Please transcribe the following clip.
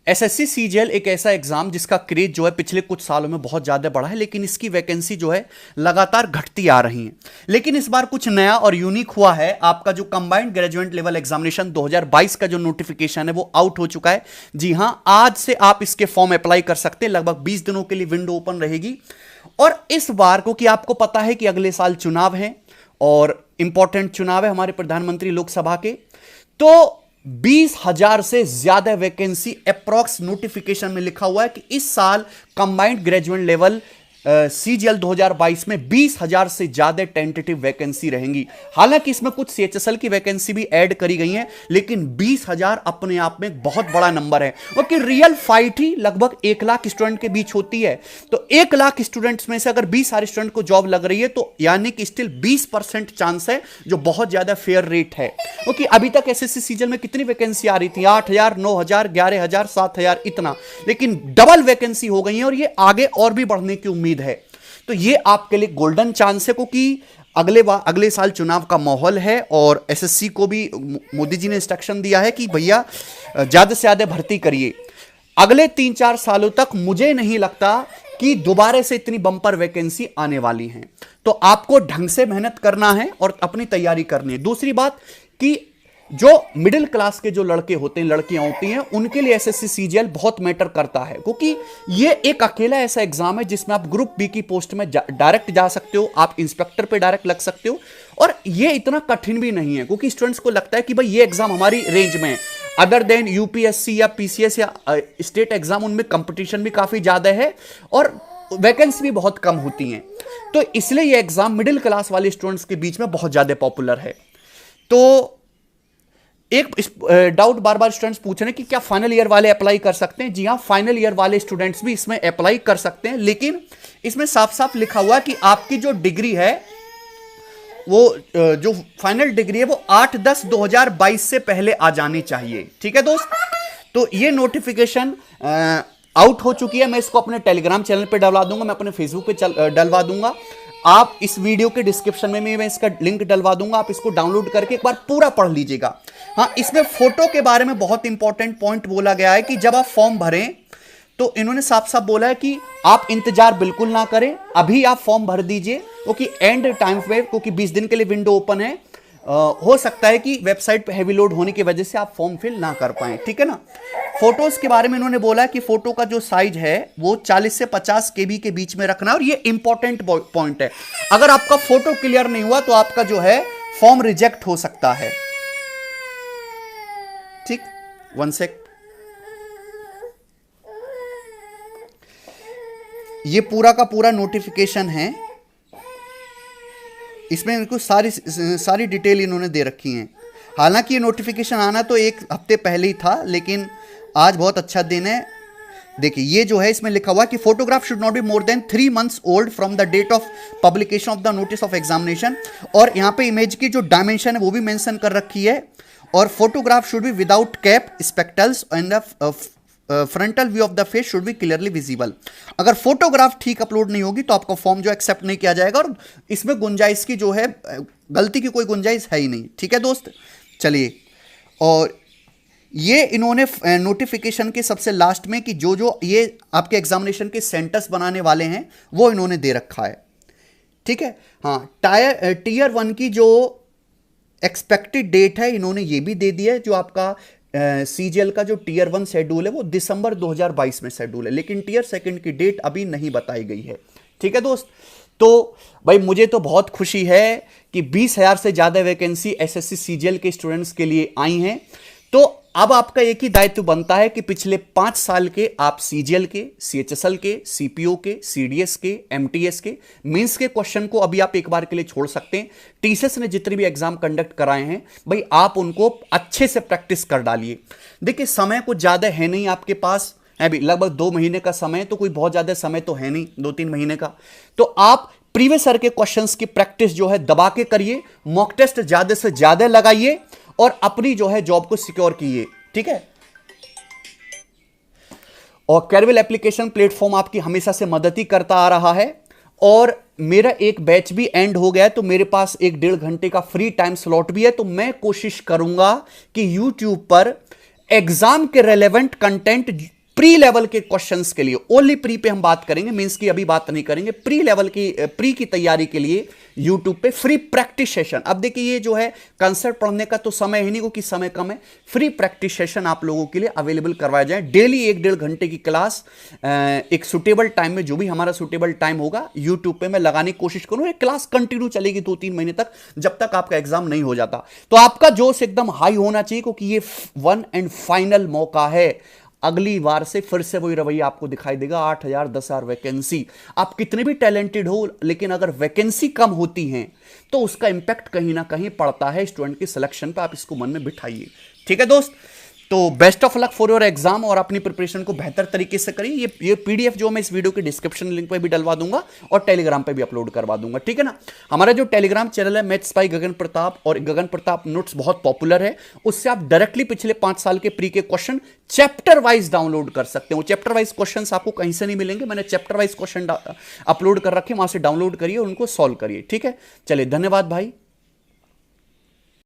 SSC CGL एक ऐसा exam जिसका क्रेज जो है पिछले कुछ सालों में बहुत ज्यादा बढ़ा है, लेकिन इसकी वैकेंसी जो है लगातार घटती आ रही है। लेकिन इस बार कुछ नया और यूनिक हुआ है। आपका जो कंबाइंड ग्रेजुएट लेवल एग्जामिनेशन 2022 का जो नोटिफिकेशन है वो आउट हो चुका है। जी हां, आज से आप इसके फॉर्म अप्लाई कर सकते हैं। लगभग 20 दिनों के लिए विंडो ओपन रहेगी। और इस बार क्योंकि आपको पता है कि अगले साल चुनाव है और इंपॉर्टेंट चुनाव है हमारे प्रधानमंत्री लोकसभा के, तो 20,000 से ज्यादा वैकेंसी अप्रॉक्स नोटिफिकेशन में लिखा हुआ है कि इस साल कंबाइंड ग्रेजुएट लेवल सीजीएल 2022 में 20,000 से ज्यादा टेंटेटिव वैकेंसी रहेंगी। हालांकि इसमें कुछ सीएचएसएल की वैकेंसी भी ऐड करी गई है, लेकिन 20,000 अपने आप में एक बहुत बड़ा नंबर है, क्योंकि रियल फाइट ही लगभग 1 लाख स्टूडेंट के बीच होती है। तो 1 लाख स्टूडेंट्स में से अगर 20,000 स्टूडेंट को जॉब लग रही है तो यानी कि स्टिल 20% चांस है, जो बहुत ज्यादा फेयर रेट है। क्योंकि अभी तक एसएससी सीजीएल में कितनी वैकेंसी आ रही थी? 8,000, 9,000, 11,000, 7,000 इतना, लेकिन डबल वैकेंसी हो गई है और ये आगे और भी बढ़ने की उम्मीद है। तो ये आपके लिए गोल्डन चांस है, क्योंकि अगले साल चुनाव का माहौल है और एसएससी को भी मोदी जी ने इंस्ट्रक्शन दिया है कि भैया ज्यादा से ज्यादा भर्ती करिए। अगले 3-4 सालों तक मुझे नहीं लगता कि दोबारा से इतनी बम्पर वैकेंसी आने वाली है। तो आपको ढंग से मेहनत करना है और अपनी तैयारी करनी है। दूसरी बात कि जो मिडिल क्लास के जो लड़के होते हैं, लड़कियां होती हैं, उनके लिए एसएससी सीजीएल बहुत मैटर करता है, क्योंकि ये एक अकेला ऐसा एग्जाम है जिसमें आप ग्रुप बी की पोस्ट में डायरेक्ट जा सकते हो, आप इंस्पेक्टर पे डायरेक्ट लग सकते हो। और ये इतना कठिन भी नहीं है, क्योंकि स्टूडेंट्स को लगता है कि भाई ये एग्जाम हमारी रेंज में है। अदर देन यूपीएससी या पीसीएस या स्टेट एग्जाम, उनमें कंपटीशन भी काफी ज्यादा है और वैकेंसी भी बहुत कम होती हैं। तो इसलिए ये एग्जाम मिडिल क्लास वाले स्टूडेंट्स के बीच में बहुत ज्यादा पॉपुलर है। तो एक डाउट बार बार स्टूडेंट्स पूछ रहे हैं कि क्या फाइनल ईयर वाले अप्लाई कर सकते हैं? जी हां, फाइनल ईयर वाले स्टूडेंट्स भी इसमें अप्लाई कर सकते हैं, लेकिन इसमें साफ साफ लिखा हुआ है कि आपकी जो डिग्री है वो जो फाइनल डिग्री है वो 8/10/2022 से पहले आ जानी चाहिए। ठीक है दोस्त, तो ये नोटिफिकेशन आउट हो चुकी है। मैं इसको अपने टेलीग्राम चैनल पे डलवा दूंगा, मैं अपने फेसबुक पे डलवा दूंगा। आप इस वीडियो के डिस्क्रिप्शन में मैं इसका लिंक डलवा दूंगा, आप इसको डाउनलोड करके एक बार पूरा पढ़ लीजिएगा। हाँ, इसमें फोटो के बारे में बहुत इंपॉर्टेंट पॉइंट बोला गया है कि जब आप फॉर्म भरें तो इन्होंने साफ साफ बोला है कि आप इंतजार बिल्कुल ना करें, अभी आप फॉर्म भर दीजिए, क्योंकि एंड टाइम पे, क्योंकि 20 दिन के लिए विंडो ओपन है, हो सकता है कि वेबसाइट पे हैवी लोड होने की वजह से आप फॉर्म फिल ना कर पाए। ठीक है ना। फोटोज के बारे में इन्होंने बोला है कि फोटो का जो साइज है वो 40 से 50 केबी के बीच में रखना है, और ये इंपॉर्टेंट पॉइंट है। अगर आपका फोटो क्लियर नहीं हुआ तो आपका जो है फॉर्म रिजेक्ट हो सकता है। ठीक, 1 सेक। ये पूरा का पूरा नोटिफिकेशन है, इसमें इनको सारी डिटेल इन्होंने दे रखी है। हालांकि ये नोटिफिकेशन आना तो 1 हफ्ते पहले ही था, लेकिन आज बहुत अच्छा दिन है। देखिए ये जो है इसमें लिखा हुआ कि photograph should not be more than 3 months old from the date of publication of the notice of examination. और यहाँ पे इमेज की जो डायमेंशन है वो भी मेंशन कर रखी है। और photograph should be without cap, spectacles and the frontal view of the face should be clearly visible. अगर फोटोग्राफ ठीक अपलोड नहीं होगी तो आपका फॉर्म जो एक्सेप्ट नहीं किया जाएगा, और इसमें गुंजाइश की जो है, गलती की कोई गुंजाइश है ही नहीं। ठीक है दोस्त, चलिए। और ये इन्होंने नोटिफिकेशन के सबसे लास्ट में कि जो जो ये आपके एग्जामिनेशन के सेंटर्स बनाने वाले हैं वो इन्होंने दे रखा है। ठीक है। हाँ, टीयर 1 की जो एक्सपेक्टेड डेट है इन्होंने ये भी दे दिया है। जो आपका सीजीएल का जो टीयर 1 शेड्यूल है वो दिसंबर 2022 में शेड्यूल है, लेकिन टीयर 2 की डेट अभी नहीं बताई गई है। ठीक है दोस्त, तो भाई मुझे तो बहुत खुशी है कि 20,000 से ज्यादा वैकेंसी एसएससी सीजीएल के स्टूडेंट्स के लिए आई हैं। तो अब आपका एक ही दायित्व बनता है कि पिछले 5 साल के आप सीजीएल के, सीएचएसएल के, सीपीओ के, सीडीएस के, एमटीएस के मेंस के क्वेश्चन को अभी आप एक बार के लिए छोड़ सकते हैं। टीसीएस ने जितने भी एग्जाम कंडक्ट कराए हैं भाई आप उनको अच्छे से प्रैक्टिस कर डालिए। देखिए समय कुछ ज्यादा है नहीं आपके पास, है भी लगभग 2 महीने का समय, तो कोई बहुत ज्यादा समय तो है नहीं 2-3 महीने का। तो आप प्रीवियस ईयर के क्वेश्चंस की प्रैक्टिस जो है दबा के करिए, मॉक टेस्ट ज्यादा से ज्यादा लगाइए और अपनी जो है जॉब को सिक्योर कीजिए। ठीक है। और कैरवेल एप्लीकेशन प्लेटफॉर्म आपकी हमेशा से मदद ही करता आ रहा है। और मेरा एक बैच भी एंड हो गया है, तो मेरे पास 1-1.5 घंटे का फ्री टाइम स्लॉट भी है। तो मैं कोशिश करूंगा कि YouTube पर एग्जाम के रेलेवेंट कंटेंट प्री लेवल के क्वेश्चंस के लिए, ओनली प्री पे हम बात करेंगे, मींस की अभी बात नहीं करेंगे, प्री लेवल की प्री की तैयारी के लिए यूट्यूब पे फ्री प्रैक्टिस सेशन। अब देखिए ये जो है कंसेप्ट पढ़ने का तो समय ही नहीं, क्योंकि समय कम है। फ्री प्रैक्टिस सेशन आप लोगों के लिए अवेलेबल करवाया जाए, डेली 1-1.5 घंटे की क्लास, एक सुटेबल टाइम में, जो भी हमारा सुटेबल टाइम होगा यूट्यूब पे मैं लगाने की कोशिश करूँ। एक क्लास कंटिन्यू चलेगी 2-3 महीने तक, जब तक आपका एग्जाम नहीं हो जाता। तो आपका जोश एकदम हाई होना चाहिए, क्योंकि ये वन एंड फाइनल मौका है। अगली बार से फिर से वही रवैया आपको दिखाई देगा, 8,000 10,000 वैकेंसी। आप कितने भी टैलेंटेड हो, लेकिन अगर वैकेंसी कम होती हैं तो उसका इंपैक्ट कहीं ना कहीं पड़ता है स्टूडेंट की सिलेक्शन पे। आप इसको मन में बिठाइए, ठीक है दोस्त। तो best of luck for your exam, और अपनी प्रिपरेशन को बेहतर तरीके से करिए। ये पीडीएफ जो मैं इस वीडियो के डिस्क्रिप्शन लिंक पे भी डलवा दूंगा और टेलीग्राम पे भी अपलोड करवा दूंगा, ठीक है ना। हमारा जो टेलीग्राम चैनल है मैथ्स बाय गगन प्रताप, और गगन प्रताप नोट्स बहुत पॉपुलर है, उससे आप डायरेक्टली पिछले 5 साल के प्री के क्वेश्चन चैप्टर वाइज डाउनलोड कर सकते हो। चैप्टर वाइज क्वेश्चन आपको कहीं से नहीं मिलेंगे, मैंने चैप्टर वाइज क्वेश्चन अपलोड कर रखे, वहां से डाउनलोड करिए और उनको सॉल्व करिए, ठीक है। चलिए धन्यवाद भाई।